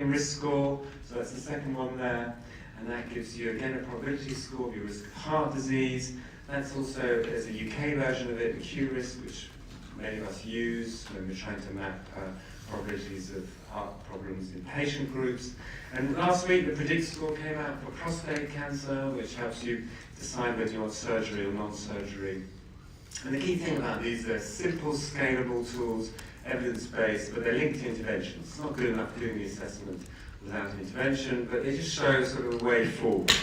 risk score, so that's the second one there, and that gives you again a probability score of your risk of heart disease. That's also, there's a UK version of it, the Q risk, which many of us use when we're trying to map probabilities of heart problems in patient groups. And last week the PREDICT score came out for prostate cancer, which helps you decide whether you want surgery or non-surgery. And the key thing about these, they're simple, scalable tools, evidence-based, but they're linked to interventions. It's not good enough doing the assessment without intervention, but they just show sort of a way forward.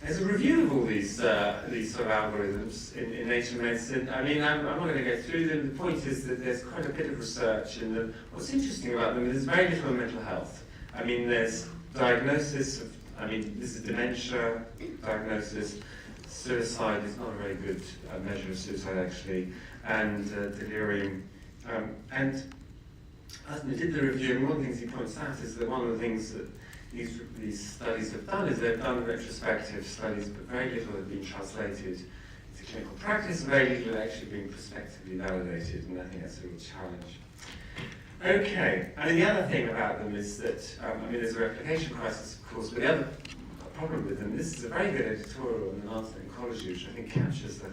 There's a review of all these sort of algorithms in Nature Medicine. I mean, I'm not going to go through them. The point is that there's quite a bit of research in them. What's interesting about them is there's very little on mental health. I mean, there's diagnosis of, this is dementia diagnosis. Suicide is not a very good measure of suicide, actually, and delirium. And as we did the review, and one of the things he points out is that one of the things that these studies have done is they've done retrospective studies, but very little have been translated into clinical practice, very little actually being prospectively validated, and I think that's a real challenge. Okay, and the other thing about them is that, there's a replication crisis, of course, but the other problem with them, this is a very good editorial in the Lancet Oncology, which I think captures, the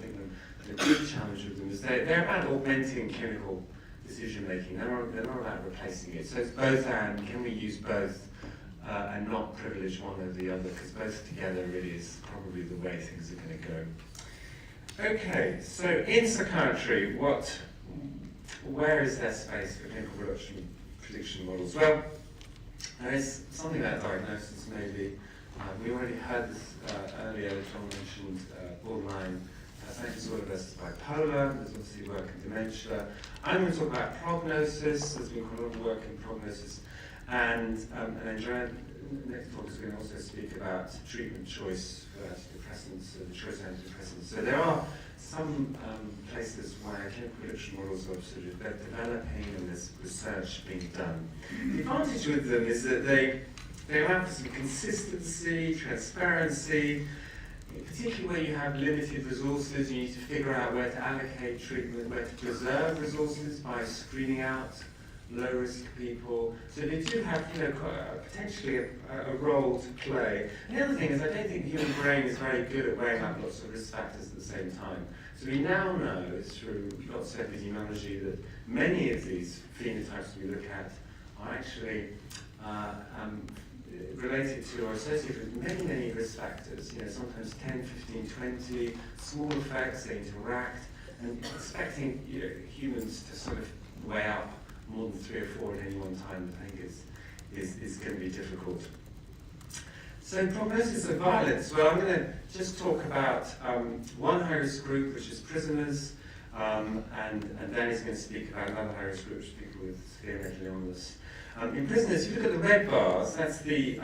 big challenge with them is they're about augmenting clinical decision making. They're not about replacing it. So it's both and. Can we use both and not privilege one over the other? Because both together really is probably the way things are going to go. Okay, so in psychiatry, where is there space for clinical prediction models? Well, there is something about diagnosis maybe. We already heard this earlier. John mentioned borderline personality disorder versus bipolar. There's obviously work in dementia. I'm going to talk about prognosis. There's been quite a lot of work in prognosis. And then Joanne, next talk, is going to also speak about treatment choice for antidepressants, the choice of antidepressants. So there are some places where clinical prediction models are sort of developing and there's research being done. The advantage with them is that they allow for some consistency, transparency, particularly where you have limited resources. You need to figure out where to allocate treatment, where to preserve resources by screening out low-risk people. So they do have, potentially a role to play. And the other thing is, I don't think the human brain is very good at weighing up lots of risk factors at the same time. So we now know through lots of epidemiology that many of these phenotypes we look at are actually related to or associated with many, many risk factors, sometimes 10, 15, 20, small effects, they interact, and expecting humans to sort of weigh up more than 3 or 4 at any one time, I think is going to be difficult. So prognosis of violence, well, I'm going to just talk about one high-risk group, which is prisoners, and then he's going to speak about another high-risk group, which is people with severe mental illness. In prisoners, if you look at the red bars, that's the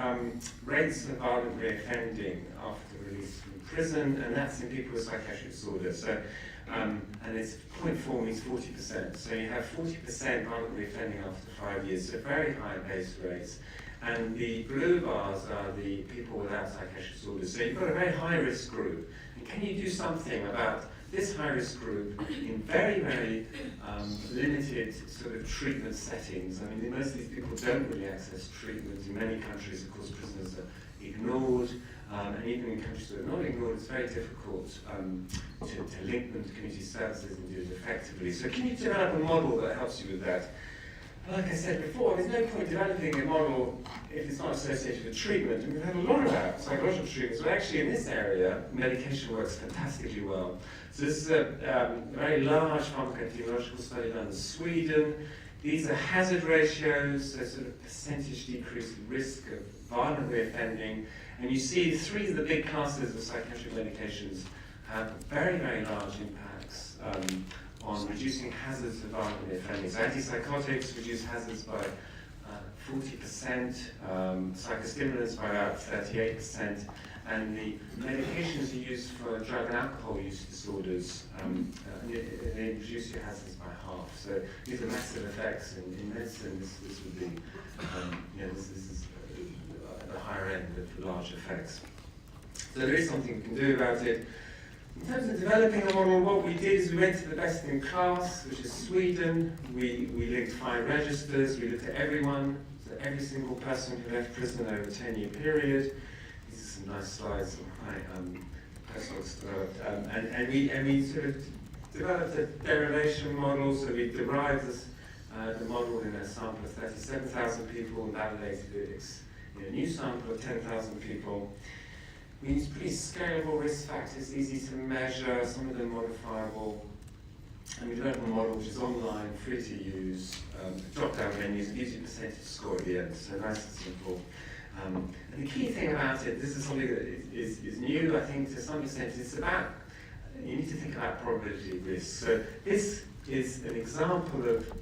rates of violent reoffending after release from prison, and that's in people with psychiatric disorder. So, and it's 0.4 means 40%. So you have 40% violent reoffending after 5 years, so very high base rates. And the blue bars are the people without psychiatric disorder. So you've got a very high-risk group. And can you do something about this high-risk group in very, very limited sort of treatment settings? Most of these people don't really access treatment. In many countries, of course, prisoners are ignored. And even in countries that are not ignored, it's very difficult to link them to community services and do it effectively. So can you develop a model that helps you with that? Like I said before, there's no point developing a model if it's not associated with treatment. And we've had a lot about psychological treatments, but actually in this area, medication works fantastically well. So this is a very large pharmacoepidemiological study done in Sweden. These are hazard ratios, so sort of percentage decrease in risk of violent reoffending. And you see 3 of the big classes of psychiatric medications have very, very large impacts on reducing hazards of violent reoffending. So antipsychotics reduce hazards by 40%, psychostimulants by about 38%, and the medications you use for drug and alcohol use disorders, they reduce your hazards by half. So these are massive effects. In medicine, this would be, this is at the higher end of the large effects. So there is something we can do about it. In terms of developing a model, what we did is we went to the best in class, which is Sweden. We linked 5 registers. We looked at everyone, So every single person who left prison over a 10-year period. These are some nice slides that my postdocs developed. And we sort of developed a derivation model, so we derived this, the model in a sample of 37,000 people and validated it in a new sample of 10,000 people. We used pretty scalable risk factors, easy to measure, some of them modifiable. And we developed a model which is online, free to use, drop-down menus, and gives you a percentage score at the end, so nice and simple. And the key thing about it, this is something that is new, I think, to some extent. It's about, you need to think about probability of risk. So this is an example of,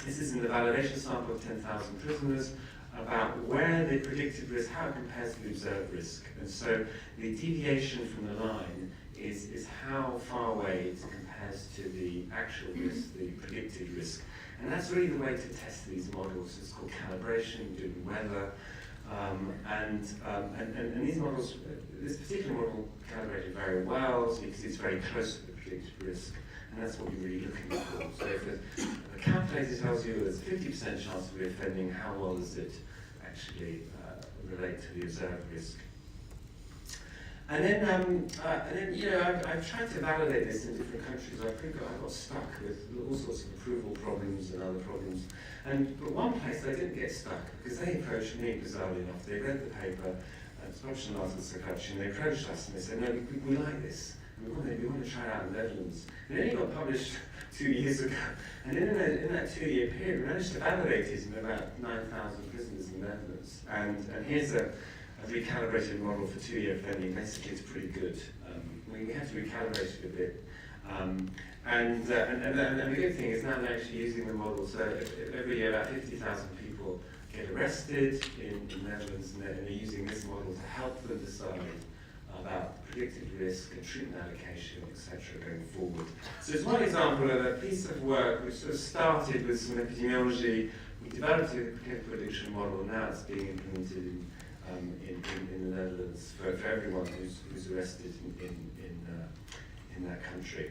this is in the validation sample of 10,000 prisoners, about where the predicted risk, how it compares to the observed risk. And so the deviation from the line is how far away it compares to the actual risk, the predicted risk. And that's really the way to test these models. It's called calibration, doing weather. And these models, this particular model calibrated very well, so you can see it's very close to the predicted risk. And that's what you're really looking for. So if the calculator tells you there's a 50% chance of reoffending, how well does it actually relate to the observed risk? And then you know, I've tried to validate this in different countries. I got stuck with all sorts of approval problems and other problems. But one place I didn't get stuck, because they approached me, bizarrely enough. They read the paper, it's published in Psychiatry, and they approached us and they said, no, we like this. We want to try it out in the Netherlands. And it only got published 2 years ago. And in that 2-year period, we managed to validate it in about 9,000 prisoners in the Netherlands. And here's a recalibrated model for 2-year offending. Basically, it's pretty good. We have to recalibrate it a bit. And the good thing is now they're actually using the model. So every year, about 50,000 people get arrested in the Netherlands, and they're using this model to help them decide about predicted risk and treatment allocation, etc., going forward. So it's one example of a piece of work which sort of started with some epidemiology. We developed a clinical prediction model, and now it's being implemented in the Netherlands for everyone who's arrested in that country.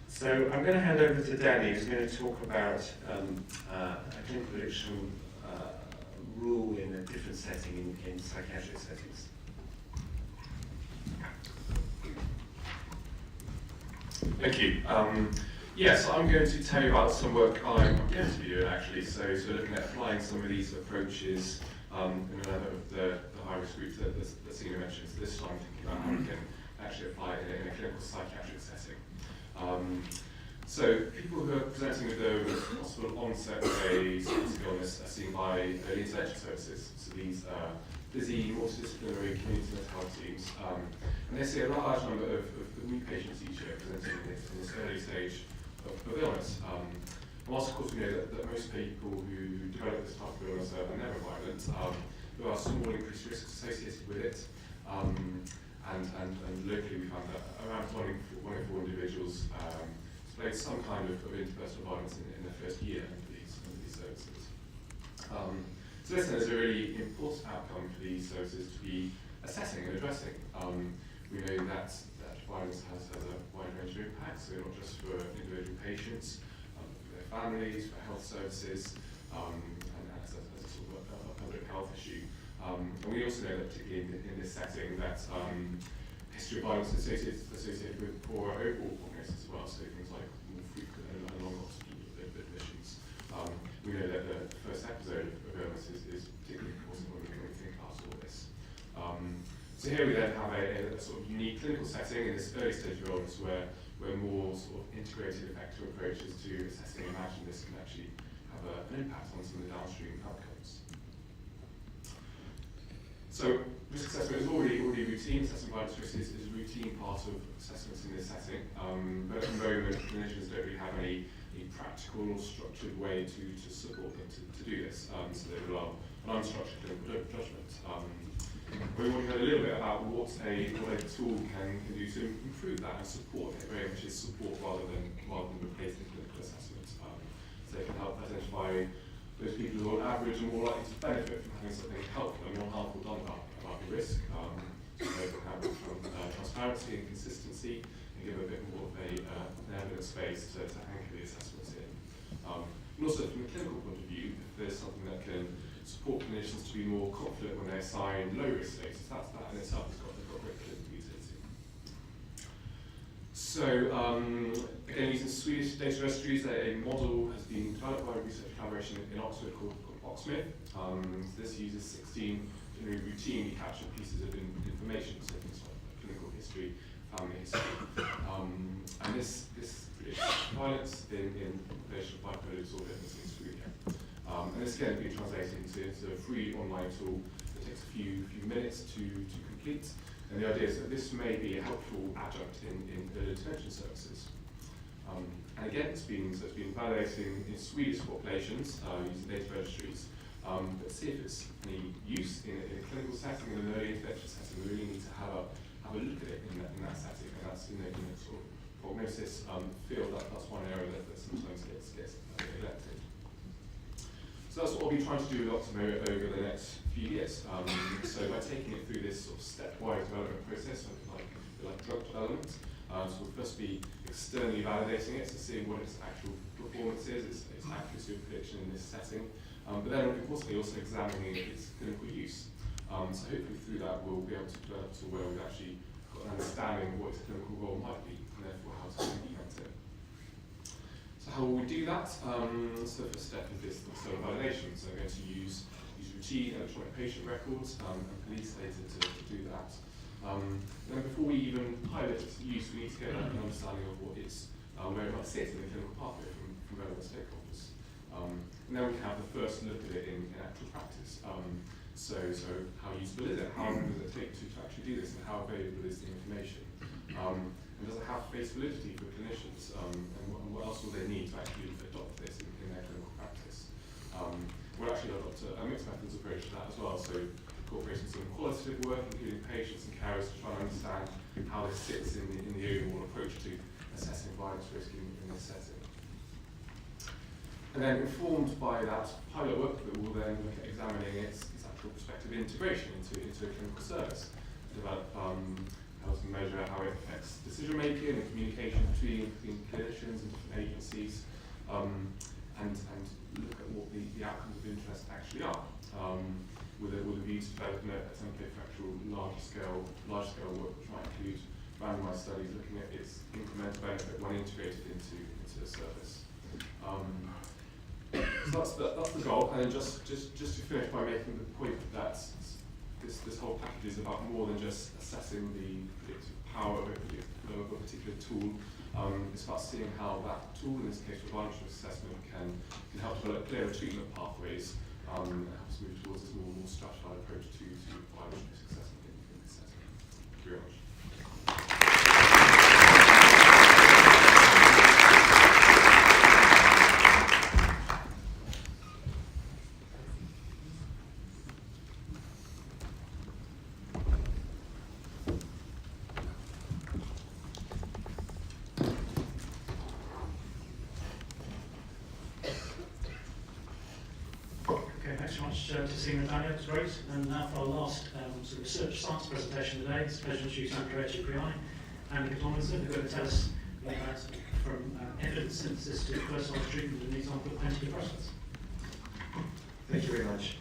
So I'm going to hand over to Danny, who's going to talk about a clinical prediction rule in a different setting, in psychiatric settings. Thank you. Yes, I'm going to tell you about some work I'm going to be doing actually. So looking at applying some of these approaches in another of the high-risk groups that Sina mentioned. So this time thinking about how we can actually apply it in a clinical psychiatric setting. So people who are presenting with a possible onset of a psychiatric illness are seen by early intervention services. So these are busy, multidisciplinary community mental health teams. And they see a large number of new patients each year presenting in this early stage of illness. Whilst of course we know that most people who develop this type of illness are never violent, there are small increased risks associated with it. And locally we found that around 1 in 4 individuals displayed some kind of interpersonal violence in their first year under these services. So this is a really important outcome for these services to be assessing and addressing. We know that violence has a wide range of impacts, so not just for individual patients, for their families, for health services, and as a sort of a public health issue. And we also know that particularly in this setting that history of violence is associated with poorer overall prognosis as well, so things like more frequent and long hospital admissions. We know that the first episode of illness is particularly important when we think about all this. So here we then have a sort of unique clinical setting in this early stage of illness where more sort of integrated effective approaches to assessing and managing this can actually have an impact on some of the downstream outcomes. So risk assessment is already routine. Assessing violence risk is a routine part of assessments in this setting. But at the moment, clinicians don't really have any practical or structured way to support them to do this. So they rely on unstructured clinical judgment. We want to know a little bit about what a tool can do to improve that and support it. Very much is support rather than replacing clinical assessment. So it can help identify those people who on average are more likely to benefit from having something helpful and more harmful done about the risk. So they can have transparency and consistency and give a bit more of an evidence base to anchor the assessments in. And also from a clinical point of view, if there's something that can support clinicians to be more confident when they assign low-risk status. That in itself has got great clinical utility. So, again, using Swedish data registries, a model has been developed by a research collaboration in Oxford called Oxmith. So this uses 16 routinely captured pieces of information, so things like clinical history, family history. And this predicts violence in population of bipolar disorder in schizophrenia. And this again has been translated into a free online tool that takes a few minutes to complete. And the idea is that this may be a helpful adjunct in early intervention services. And again, it's been validating in Swedish populations using data registries. But see if it's any use in a clinical setting, in an early intervention setting. We really need to have a look at it in that setting, and that's in the sort of prognosis field. That's one area that sometimes gets neglected. So that's what we'll be trying to do with Optimo over the next few years. So by taking it through this sort of stepwise development process, like drug development, so we'll first be externally validating it, so seeing what its actual performance is, its accuracy of prediction in this setting. But then importantly also examining its clinical use. So hopefully through that we'll be able to develop to where we've actually got an understanding of what its clinical role might be, and therefore how to implement it. So how will we do that? So the first step is this external validation. So we're going to use routine electronic patient records and police data to do that. Then before we even pilot its use, we need to get an understanding of what it's, where it might sit in the clinical pathway from relevant stakeholders. And then we can have the first look at it in actual practice. So how useful is it? How long does it take to actually do this, and how available is the information? And does it have face validity for clinicians? And what else will they need to actually adopt this in their clinical practice? We'll actually adopt a mixed methods approach to that as well. So incorporating some qualitative work, including patients and carers, to try and understand how this sits in the overall approach to assessing violence risk in this setting. And then informed by that pilot work, that we'll then look at examining its actual prospective integration into a clinical service, develop how to measure how it affects decision making and communication between clinicians and different agencies, and look at what the outcomes of interest actually are, with a view to developing a template for actual large scale work, which might include randomised studies looking at its incremental benefit when integrated into the service. So that's the goal, and then just to finish by making the point that this whole package is about more than just assessing the predictive power of a particular tool. It's about seeing how that tool, in this case for violence risk assessment, can help develop clearer treatment pathways and help us move towards this more stratified approach to violence risk assessment in this setting. Thank you very much. Thanks very much to see Nathaniel, it was great. And now for our last sort of research science presentation today, it's a pleasure to introduce Andrea Cipriani and Nick Tomlinson, who are going to tell us about from evidence synthesis to personalised treatment and the example of antidepressants. Thank you very much.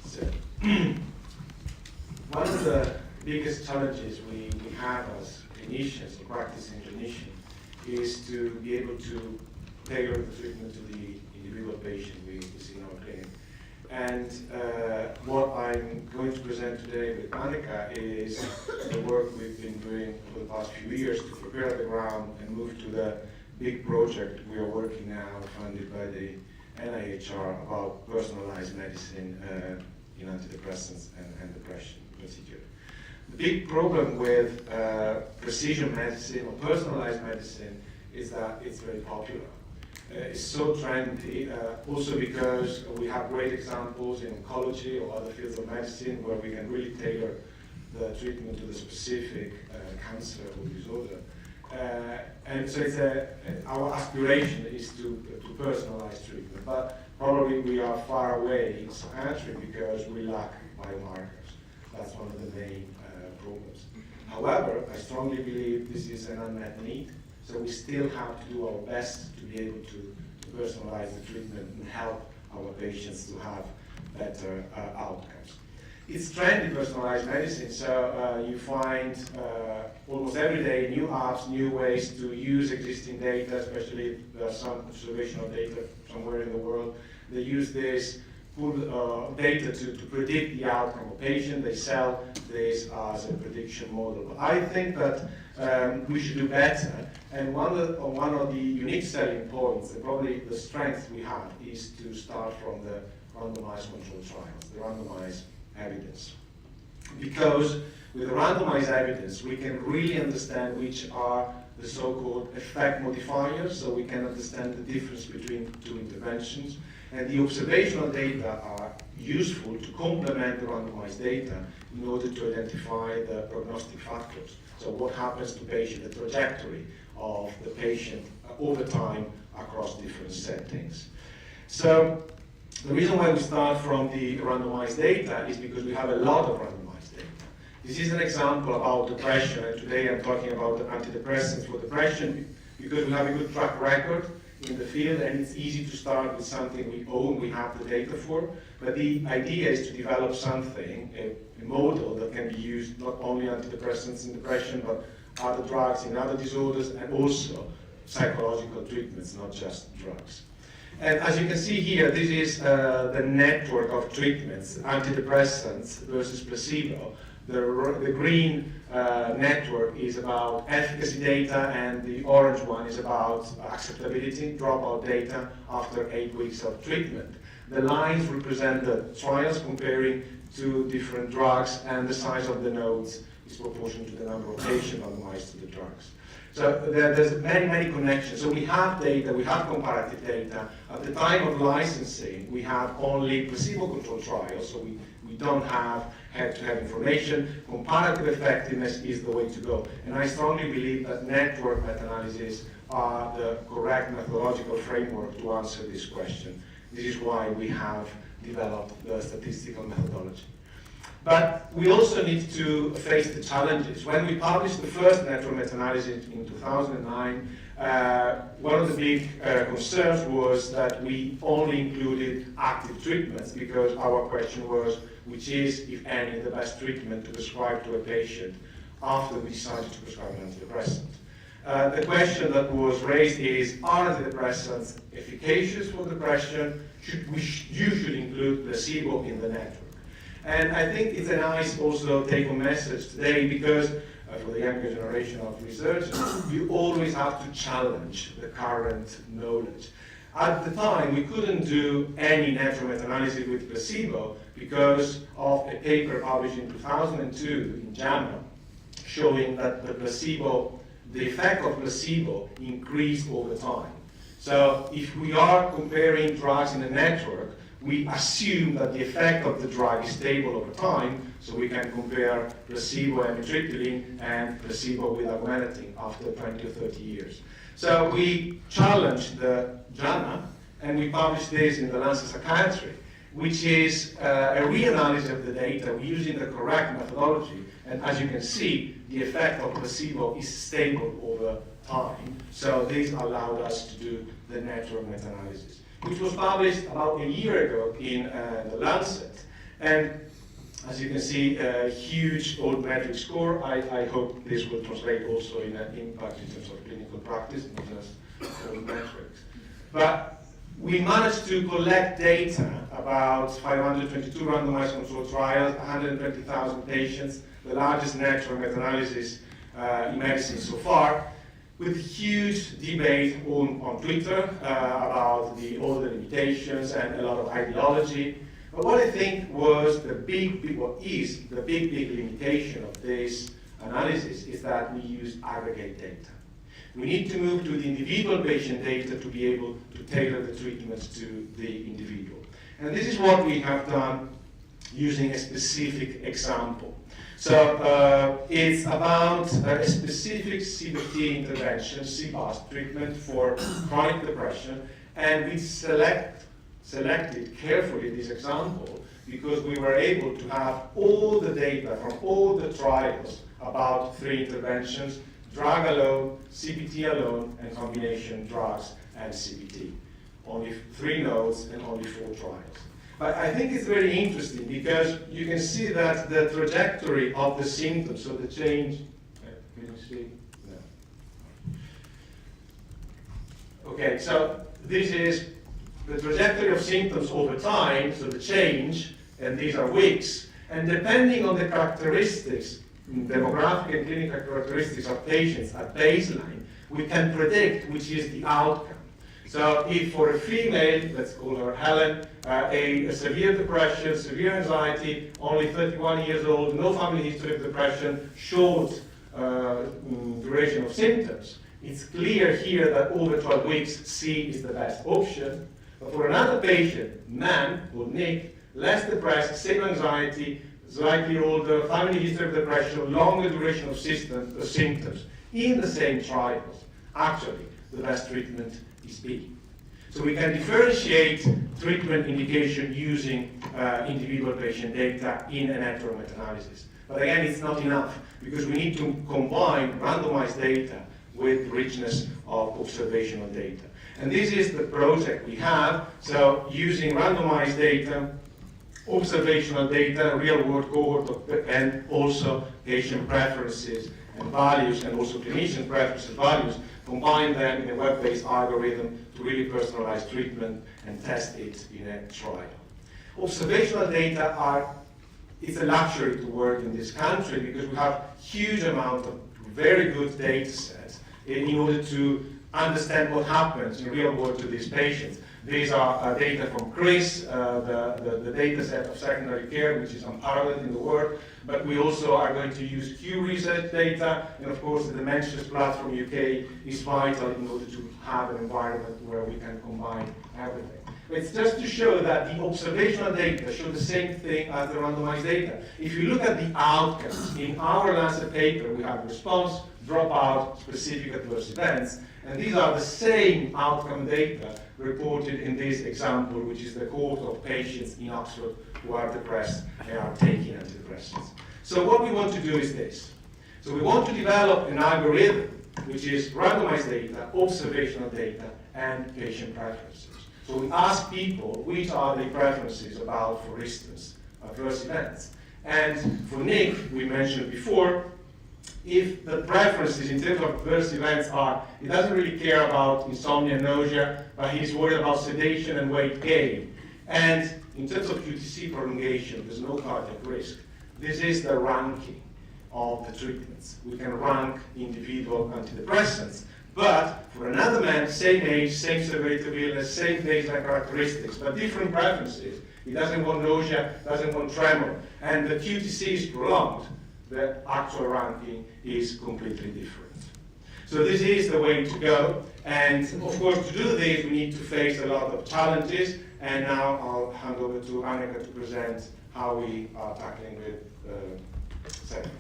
So, one of the biggest challenges we have as clinicians, practicing clinicians, is to be able to tailor the treatment to the individual patient we see in our clinic. And what I'm going to present today with Annika is the work we've been doing over the past few years to prepare the ground and move to the big project we are working now, funded by the NIHR, about personalized medicine in antidepressants and depression in particular. The big problem with precision medicine or personalized medicine is that it's very popular. It's so trendy, also because we have great examples in oncology or other fields of medicine where we can really tailor the treatment to the specific cancer or disorder. And so it's our aspiration is to personalize treatment, but probably we are far away in psychiatry because we lack biomarkers. That's one of the main problems. However, I strongly believe this is an unmet need. So we still have to do our best to be able to personalize the treatment and help our patients to have better outcomes. It's trendy personalized medicine, so you find almost every day new apps, new ways to use existing data, especially if there's some observational data somewhere in the world. They use this data to predict the outcome of a patient. They sell this as a prediction model. But I think that we should do better, and one of the unique selling points, and probably the strength we have, is to start from the randomized controlled trials, the randomized evidence. Because with the randomized evidence, we can really understand which are the so-called effect modifiers, so we can understand the difference between two interventions. And the observational data are useful to complement the randomized data in order to identify the prognostic factors. So what happens to patient, the trajectory of the patient over time across different settings. So the reason why we start from the randomized data is because we have a lot of randomized data. This is an example about depression, and today I'm talking about the antidepressants for depression because we have a good track record in the field, and it's easy to start with something we own, we have the data for. But the idea is to develop something, a model that can be used not only antidepressants in depression, but other drugs in other disorders, and also psychological treatments, not just drugs. And as you can see here, this is the network of treatments, antidepressants versus placebo. The green network is about efficacy data, and the orange one is about acceptability, dropout data after 8 weeks of treatment. The lines represent the trials comparing two different drugs, and the size of the nodes is proportional to the number of patients randomized to the drugs. So there's many connections. So we have data, we have comparative data. At the time of licensing, we have only placebo-controlled trials, so we don't have head-to-head information. Comparative effectiveness is the way to go. And I strongly believe that network meta-analysis are the correct methodological framework to answer this question. This is why we have developed the statistical methodology. But we also need to face the challenges. When we published the first network meta-analysis in 2009, one of the big concerns was that we only included active treatments, because our question was, which is, if any, the best treatment to prescribe to a patient after we decided to prescribe an antidepressant. The question that was raised is, are antidepressants efficacious for depression? You should include placebo in the network. And I think it's a nice also take-home message today, because for the younger generation of researchers, you always have to challenge the current knowledge. At the time, we couldn't do any network meta-analysis with placebo because of a paper published in 2002 in JAMA showing that the effect of placebo increased over time. So if we are comparing drugs in a network, we assume that the effect of the drug is stable over time, so we can compare placebo and amitriptyline and placebo with augmentin after 20 or 30 years. So we challenged the JAMA, and we published this in the Lancet Psychiatry, which is a reanalysis of the data using the correct methodology. And as you can see, the effect of placebo is stable over time. So this allowed us to do the network meta-analysis, which was published about a year ago in the Lancet. And as you can see, a huge old metric score. I hope this will translate also in an impact in terms of clinical practice, not just old metrics. But we managed to collect data about 522 randomized controlled trials, 120,000 patients, the largest network meta-analysis in medicine so far, with huge debate on Twitter about all the limitations and a lot of ideology. But what I think was is the big limitation of this analysis is that we use aggregate data. We need to move to the individual patient data to be able to tailor the treatments to the individual. And this is what we have done using a specific example. So it's about a specific CBT intervention, CBAS treatment for chronic depression, and we selected carefully this example because we were able to have all the data from all the trials about 3 interventions: drug alone, CBT alone, and combination drugs and CBT. Only 3 nodes and only 4 trials. But I think it's very interesting because you can see that the trajectory of the symptoms, so the change, can you see? No. Okay, so this is the trajectory of symptoms over time, so the change, and these are weeks. And depending on the characteristics, demographic and clinical characteristics of patients at baseline, we can predict which is the outcome. So if for a female, let's call her Helen, a severe depression, severe anxiety, only 31 years old, no family history of depression, short duration of symptoms, it's clear here that over 12 weeks, C is the best option. But for another patient, man, or Nick, less depressed, same anxiety, slightly older, family history of depression, longer duration of symptoms, in the same trials, actually, the best treatment is B. So we can differentiate treatment indication using individual patient data in a network meta-analysis. But again, it's not enough, because we need to combine randomized data with richness of observational data. And this is the project we have. So using randomized data, observational data, real-world cohort, and also patient preferences and values, and also clinician preferences and values, combine them in a web-based algorithm to really personalize treatment and test it in a trial. Observational data it's a luxury to work in this country because we have huge amount of very good data sets in order to understand what happens in real world to these patients. These are data from CRIS, the data set of secondary care, which is unparalleled in the world, but we also are going to use Q Research data, and of course the Dementias platform UK is vital in order to have an environment where we can combine everything. It's just to show that the observational data show the same thing as the randomized data. If you look at the outcomes, in our Lancet paper we have response, dropout, specific adverse events, and these are the same outcome data reported in this example, which is the cohort of patients in Oxford who are depressed and are taking antidepressants. So what we want to do is this. So we want to develop an algorithm which is randomized data, observational data, and patient preferences. So we ask people which are their preferences about, for instance, adverse events. And for Nick, we mentioned before, if the preferences in terms of adverse events are, he doesn't really care about insomnia and nausea, but he's worried about sedation and weight gain. And in terms of QTC prolongation, there's no cardiac risk. This is the ranking of the treatments. We can rank individual antidepressants. But for another man, same age, same severity of illness, same baseline characteristics, but different preferences. He doesn't want nausea, doesn't want tremor, and the QTC is prolonged. The actual ranking is completely different. So this is the way to go. And of course, to do this, we need to face a lot of challenges. And now I'll hand over to Annika to present how we are tackling with segments.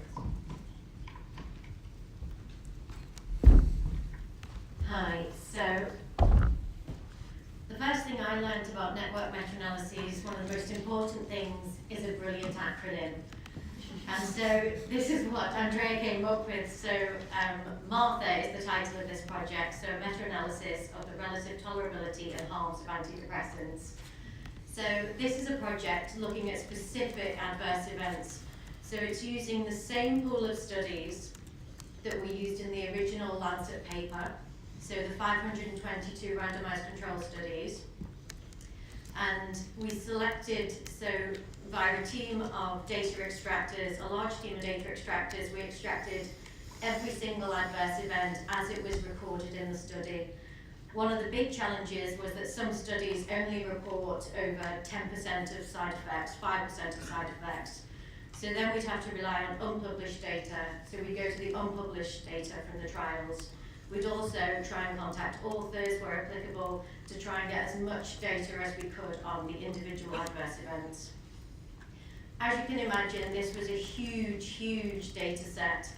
Hi, so the first thing I learned about network meta-analyses, one of the most important things, is a brilliant acronym. And so this is what Andrea came up with. So Martha is the title of this project, so a meta-analysis of the relative tolerability and harms of antidepressants. So this is a project looking at specific adverse events. So it's using the same pool of studies that we used in the original Lancet paper, so the 522 randomized control studies. And we selected, so via a team of data extractors, a large team of data extractors, we extracted every single adverse event as it was recorded in the study. One of the big challenges was that some studies only report over 10% of side effects, 5% of side effects. So then we'd have to rely on unpublished data. So we go to the unpublished data from the trials. We'd also try and contact authors where applicable to try and get as much data as we could on the individual adverse events. As you can imagine, this was a huge, huge data set.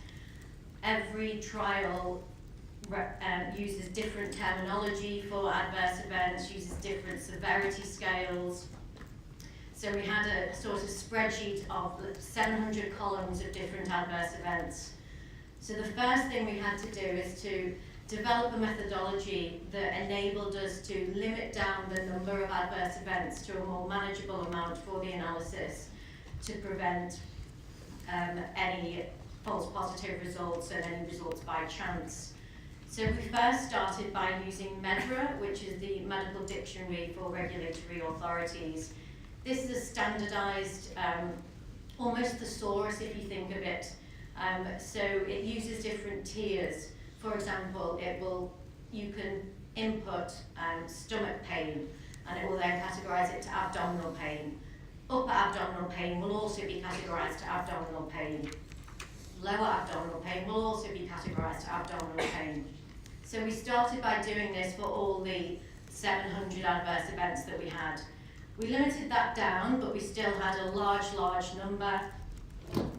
Every trial uses different terminology for adverse events, uses different severity scales. So we had a sort of spreadsheet of 700 columns of different adverse events. So the first thing we had to do is to develop a methodology that enabled us to limit down the number of adverse events to a more manageable amount for the analysis to prevent any false positive results and any results by chance. So we first started by using MEDRA, which is the Medical Dictionary for Regulatory Authorities. This is a standardized, almost thesaurus if you think of it. So it uses different tiers. For example, you can input stomach pain, and it will then categorize it to abdominal pain. Upper abdominal pain will also be categorized to abdominal pain. Lower abdominal pain will also be categorized to abdominal pain. So we started by doing this for all the 700 adverse events that we had. We limited that down, but we still had a large number.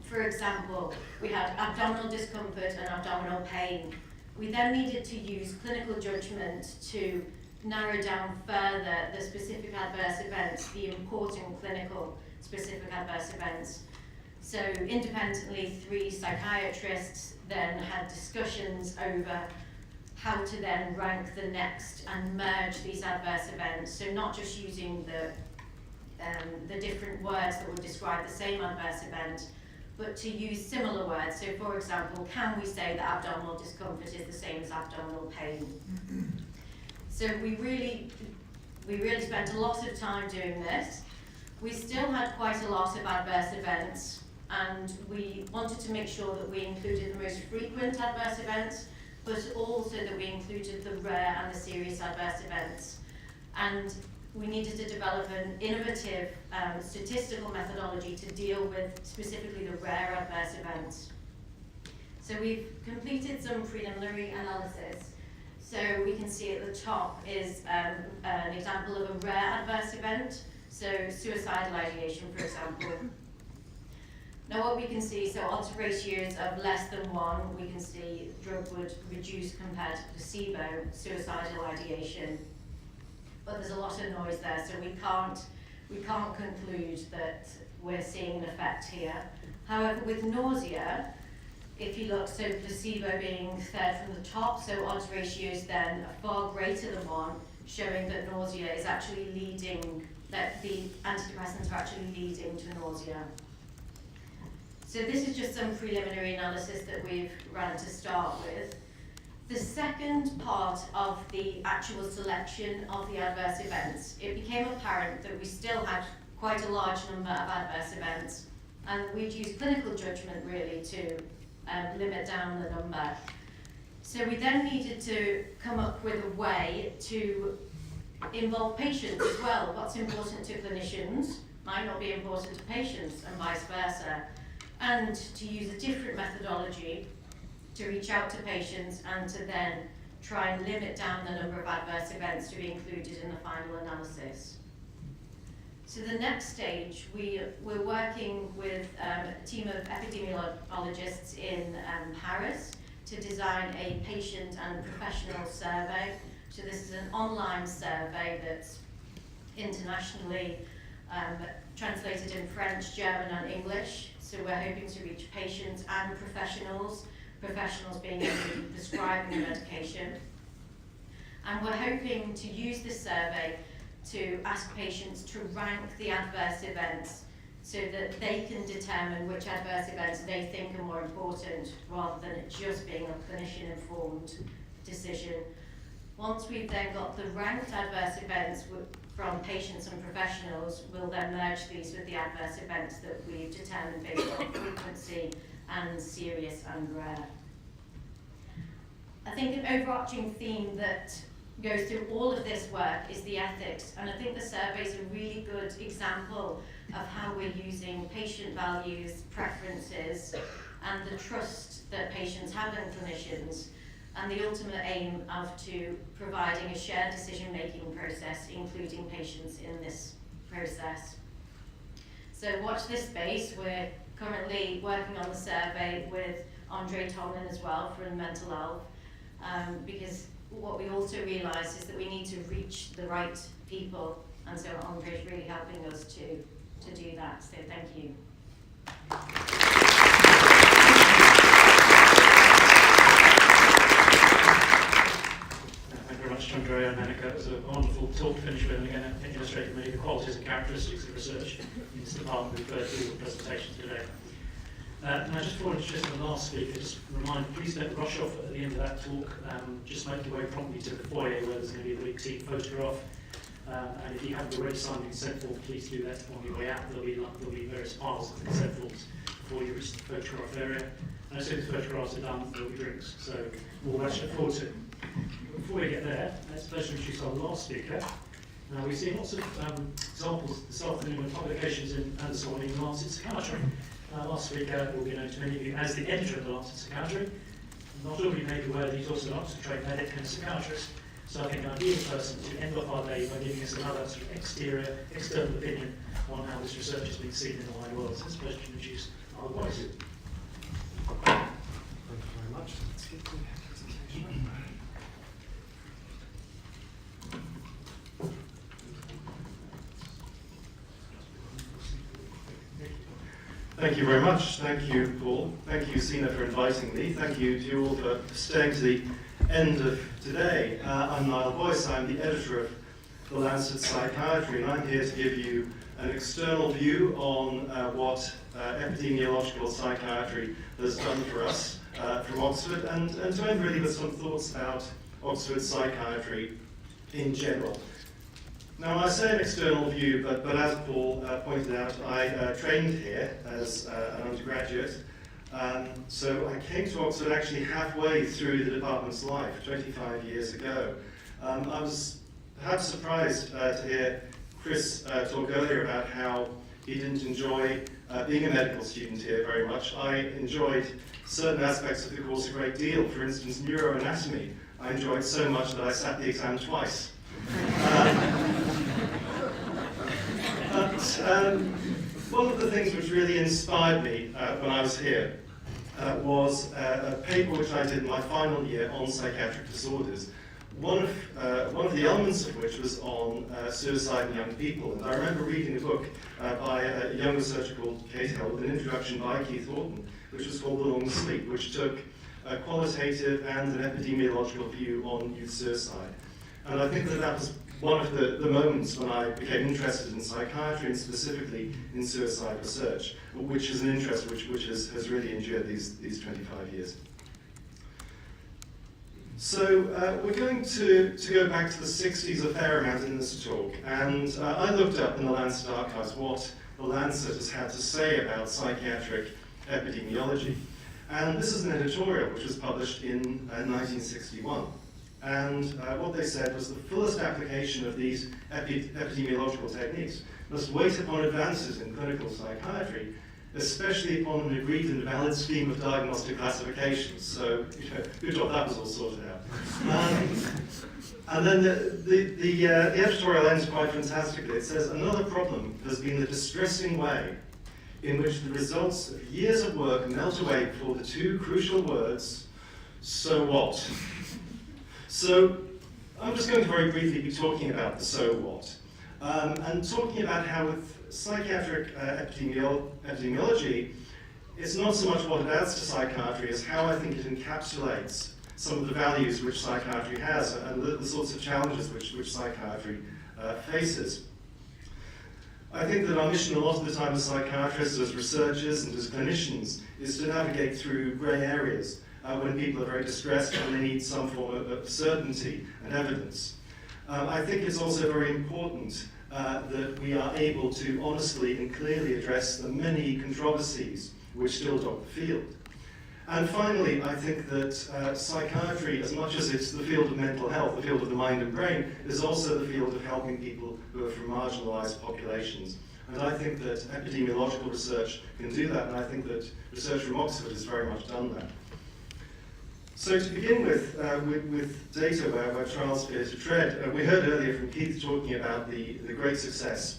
For example, we had abdominal discomfort and abdominal pain. We then needed to use clinical judgment to narrow down further the specific adverse events, the important clinical specific adverse events. So independently, 3 psychiatrists then had discussions over how to then rank the next and merge these adverse events. So not just using the different words that would describe the same adverse event, but to use similar words. So for example, can we say that abdominal discomfort is the same as abdominal pain? So we really spent a lot of time doing this. We still had quite a lot of adverse events, and we wanted to make sure that we included the most frequent adverse events, but also that we included the rare and the serious adverse events. And we needed to develop an innovative statistical methodology to deal with specifically the rare adverse events. So we've completed some preliminary analysis. So we can see at the top is an example of a rare adverse event, so suicidal ideation, for example. Now what we can see, so odds ratios of less than 1, we can see drug would reduce compared to placebo, suicidal ideation. But there's a lot of noise there, so we can't conclude that we're seeing an effect here. However, with nausea, if you look, so placebo being third from the top, so odds ratios then are far greater than 1, showing that nausea is actually leading, that the antidepressants are actually leading to nausea. So this is just some preliminary analysis that we've run to start with. The second part of the actual selection of the adverse events, it became apparent that we still had quite a large number of adverse events, and we'd use clinical judgment really to limit down the number. So we then needed to come up with a way to involve patients as well. What's important to clinicians might not be important to patients, and vice versa. And to use a different methodology to reach out to patients and to then try and limit down the number of adverse events to be included in the final analysis. So the next stage, we're working with a team of epidemiologists in Paris to design a patient and professional survey. So this is an online survey that's internationally translated in French, German and English. So we're hoping to reach patients and professionals being able to prescribe the medication. And we're hoping to use this survey to ask patients to rank the adverse events so that they can determine which adverse events they think are more important, rather than it just being a clinician-informed decision. Once we've then got the ranked adverse events from patients and professionals, we'll then merge these with the adverse events that we've determined based on frequency and serious and rare. I think an overarching theme that goes through all of this work is the ethics, and I think the survey is a really good example of how we're using patient values, preferences, and the trust that patients have in clinicians, and the ultimate aim of to providing a shared decision-making process, including patients in this process. So watch this space. We're currently working on the survey with Andre Tomlin as well from Mental Health, because what we also realised is that we need to reach the right people, and so Andre is really helping us to do that. So thank you. was a wonderful talk to finish with, and again it illustrated many of the qualities and characteristics of research in this department we've heard through the presentation today. Now, just before I introduce the last speaker, just remind, please don't rush off at the end of that talk. Just make your way promptly to the foyer where there's going to be a big team photograph. And if you haven't already signed the consent form, please do that on your way out. There'll be various piles of consent forms before you reach the photograph area. And as soon as the photographs are done, there'll be drinks. So we'll much look forward to it. Before we get there, let's pleasure introduce our last speaker. Now, we've seen lots of examples this afternoon of publications and this morning in Lancet Psychiatry. Last speaker will be known to many of you as the editor of the Lancet Psychiatry. Not all of you may be aware that he's also an Oxford-trained medic and a psychiatrist, so I think an ideal person to end off our day by giving us another sort of external opinion on how this research has been seen in the wider world. So it's a pleasure to introduce our voice. Thank you very much. Let's get to the presentation. Thank you very much. Thank you, Paul. Thank you, Sina, for inviting me. Thank you to you all for staying to the end of today. I'm Niall Boyce. I'm the editor of the Lancet Psychiatry, and I'm here to give you an external view on what epidemiological psychiatry has done for us from Oxford, and to end really with some thoughts about Oxford psychiatry in general. Now, I say an external view, but as Paul pointed out, I trained here as an undergraduate. So I came to Oxford actually halfway through the department's life, 25 years ago. I was perhaps surprised to hear Chris talk earlier about how he didn't enjoy being a medical student here very much. I enjoyed certain aspects of the course a great deal. For instance, neuroanatomy. I enjoyed so much that I sat the exam twice. But one of the things which really inspired me when I was here was a paper which I did in my final year on psychiatric disorders. One of the elements of which was on suicide in young people. And I remember reading a book by a young researcher called Kate Hill, with an introduction by Keith Horton, which was called The Long Sleep, which took a qualitative and an epidemiological view on youth suicide. And I think that that was one of the moments when I became interested in psychiatry and specifically in suicide research, which is an interest which has really endured these 25 years. So we're going to go back to the 60s a fair amount in this talk, and I looked up in the Lancet archives what the Lancet has had to say about psychiatric epidemiology. And this is an editorial which was published in 1961. And what they said was the fullest application of these epidemiological techniques must wait upon advances in clinical psychiatry, especially upon an agreed and valid scheme of diagnostic classifications. So, good job that was all sorted out. And then the editorial ends quite fantastically. It says, another problem has been the distressing way in which the results of years of work melt away before the two crucial words, so what? So I'm just going to very briefly be talking about the so what, and talking about how with psychiatric epidemiology, it's not so much what it adds to psychiatry as how I think it encapsulates some of the values which psychiatry has and the sorts of challenges which psychiatry faces. I think that our mission a lot of the time as psychiatrists, as researchers and as clinicians is to navigate through grey areas when people are very distressed and they need some form of certainty and evidence. I think it's also very important that we are able to honestly and clearly address the many controversies which still dog the field. And finally, I think that psychiatry, as much as it's the field of mental health, the field of the mind and brain, is also the field of helping people who are from marginalised populations. And I think that epidemiological research can do that, and I think that research from Oxford has very much done that. So to begin with data where trials appear to tread, we heard earlier from Keith talking about the great success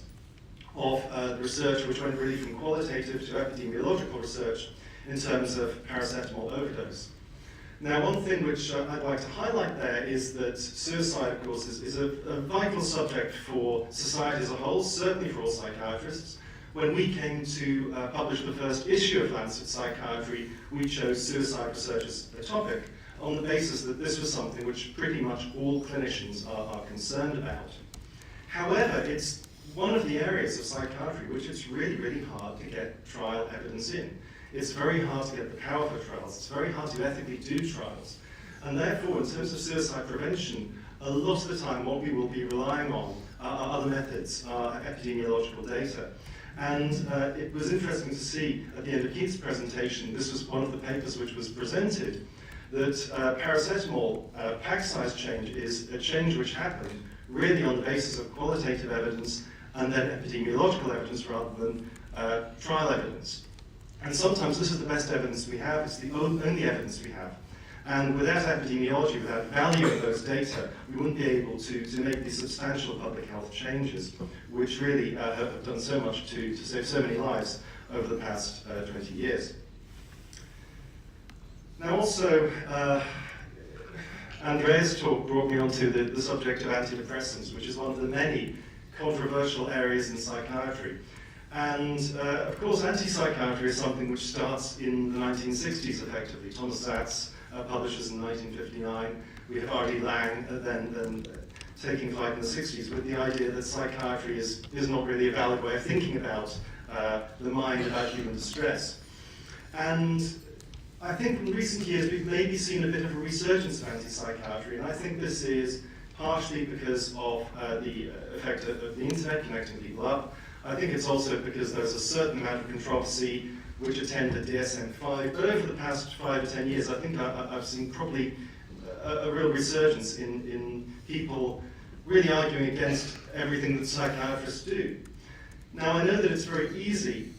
of the research which went really from qualitative to epidemiological research in terms of paracetamol overdose. Now, one thing which I'd like to highlight there is that suicide, of course, is a vital subject for society as a whole, certainly for all psychiatrists. When we came to publish the first issue of Lancet Psychiatry, we chose suicide research as a topic, on the basis that this was something which pretty much all clinicians are concerned about. However, it's one of the areas of psychiatry which it's really, really hard to get trial evidence in. It's very hard to get the power for trials. It's very hard to ethically do trials. And therefore, in terms of suicide prevention, a lot of the time what we will be relying on are other methods, are epidemiological data. And it was interesting to see at the end of Keith's presentation, this was one of the papers which was presented, that paracetamol pack size change is a change which happened really on the basis of qualitative evidence and then epidemiological evidence rather than trial evidence. And sometimes this is the best evidence we have, it's the only evidence we have. And without epidemiology, without valuing those data, we wouldn't be able to make these substantial public health changes, which really have done so much to save so many lives over the past 20 years. Now also, Andrea's talk brought me onto the subject of antidepressants, which is one of the many controversial areas in psychiatry. And of course, anti-psychiatry is something which starts in the 1960s, effectively. Thomas Zatz publishes in 1959. We have R.D. Lang then taking flight in the 60s with the idea that psychiatry is not really a valid way of thinking about the mind, about human distress. And I think in recent years we've maybe seen a bit of a resurgence of anti-psychiatry, and I think this is partially because of the effect of the internet connecting people up. I think it's also because there's a certain amount of controversy which attended DSM-5, but over the past 5 or 10 years I think I've seen probably a real resurgence in people really arguing against everything that psychiatrists do. Now I know that it's very easy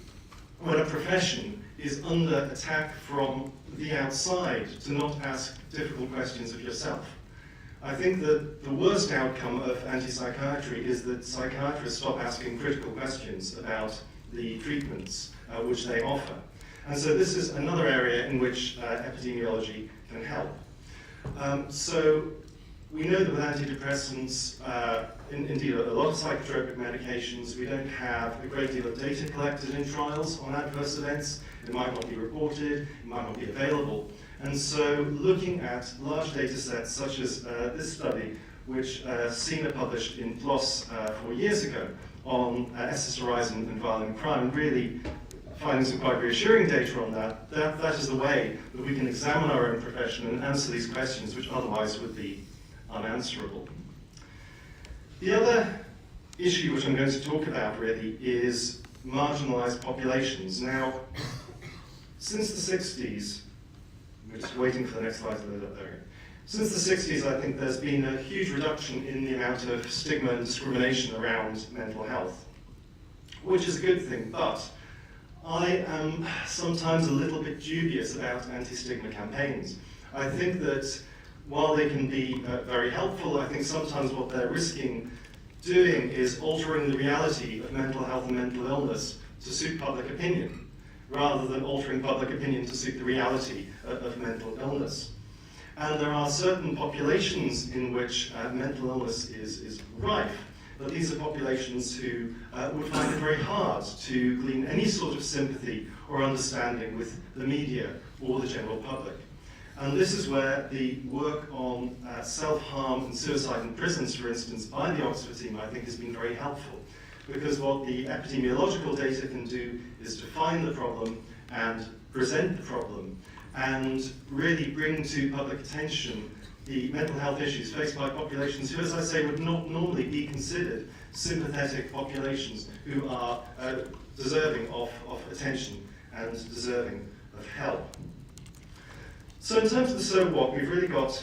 when a profession is under attack from the outside to not ask difficult questions of yourself. I think that the worst outcome of anti-psychiatry is that psychiatrists stop asking critical questions about the treatments which they offer. And so this is another area in which epidemiology can help. So we know that with antidepressants, indeed a lot of psychotropic medications, we don't have a great deal of data collected in trials on adverse events. It might not be reported, it might not be available. And so looking at large data sets such as this study, which Sina published in PLOS 4 years ago on SSRIs and violent crime, and really finding some quite reassuring data on that is the way that we can examine our own profession and answer these questions which otherwise would be unanswerable. The other issue which I'm going to talk about really is marginalized populations. Now, since the 60s, we're just waiting for the next slide to load up there. Since the 60s, I think there's been a huge reduction in the amount of stigma and discrimination around mental health, which is a good thing, but I am sometimes a little bit dubious about anti-stigma campaigns. I think that while they can be very helpful, I think sometimes what they're risking doing is altering the reality of mental health and mental illness to suit public opinion, rather than altering public opinion to suit the reality of mental illness. And there are certain populations in which mental illness is rife, but these are populations who would find it very hard to glean any sort of sympathy or understanding with the media or the general public. And this is where the work on self-harm and suicide in prisons, for instance, by the Oxford team, I think has been very helpful. Because what the epidemiological data can do is define the problem and present the problem and really bring to public attention the mental health issues faced by populations who, as I say, would not normally be considered sympathetic populations who are deserving of attention and deserving of help. So in terms of the so what, we've really got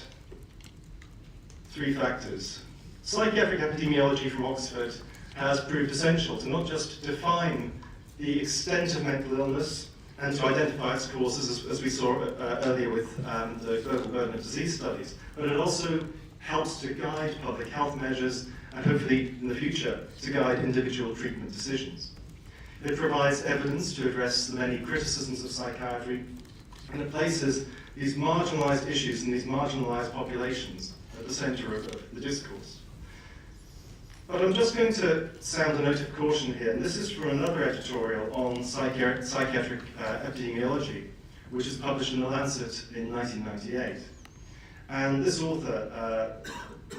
3 factors. Psychiatric epidemiology from Oxford has proved essential to not just define the extent of mental illness and to identify its causes, as we saw earlier with the global burden of disease studies, but it also helps to guide public health measures and hopefully in the future to guide individual treatment decisions. It provides evidence to address the many criticisms of psychiatry, and it places these marginalized issues and these marginalized populations at the center of the discourse. But I'm just going to sound a note of caution here, and this is from another editorial on psychiatric epidemiology, which is published in The Lancet in 1998. And this author,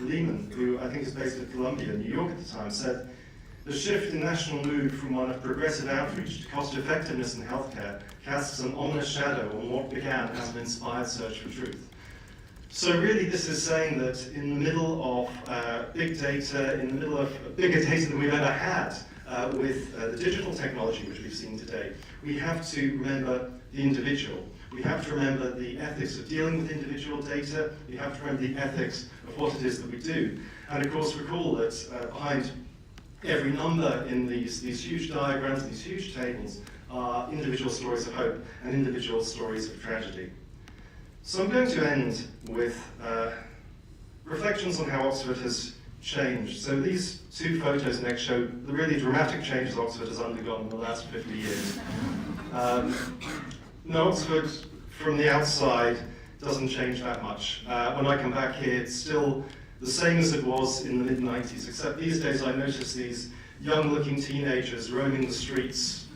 Lehman, who I think is based at Columbia, New York at the time, said, "The shift in national mood from one of progressive outreach to cost effectiveness in healthcare casts an ominous shadow on what began as an inspired search for truth." So really this is saying that in the middle of big data, in the middle of bigger data than we've ever had with the digital technology which we've seen today, we have to remember the individual. We have to remember the ethics of dealing with individual data. We have to remember the ethics of what it is that we do. And of course recall that behind every number in these huge diagrams, these huge tables, are individual stories of hope and individual stories of tragedy. So I'm going to end with reflections on how Oxford has changed. So these two photos next show the really dramatic changes Oxford has undergone in the last 50 years. No, Oxford from the outside doesn't change that much. When I come back here, it's still the same as it was in the mid-90s, except these days I notice these young-looking teenagers roaming the streets,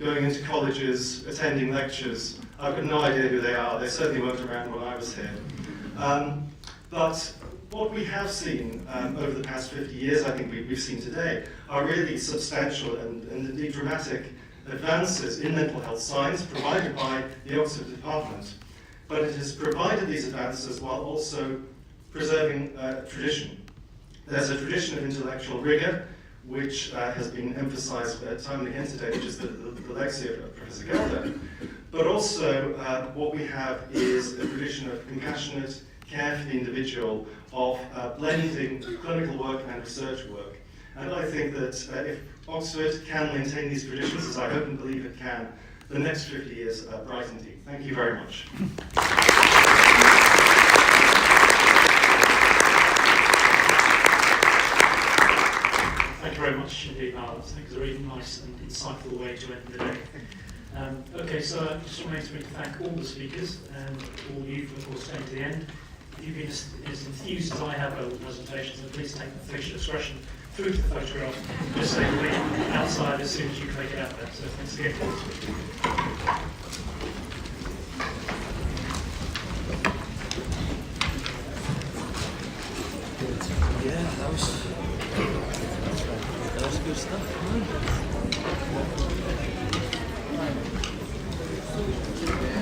going into colleges, attending lectures. I've got no idea who they are. They certainly weren't around when I was here. But what we have seen over the past 50 years, I think we've seen today, are really substantial and indeed dramatic advances in mental health science provided by the Oxford Department. But it has provided these advances while also preserving tradition. There's a tradition of intellectual rigor, which has been emphasized time and again today, which is the legacy of Professor Gelder. But also what we have is a tradition of compassionate care for the individual, of blending clinical work and research work. And I think that if Oxford can maintain these traditions, as I hope and believe it can, the next 50 years are bright indeed. Thank you very much. Thank you very much indeed, Al. I think it's a really nice and insightful way to end the day. Okay, so it just remains for me to thank all the speakers and all you for, of course, staying to the end. If you've been as enthused as I have over the presentation, then please take the facial expression through to the photograph, just say the outside as soon as you can make it out there. So thanks again. Yeah, that was good stuff.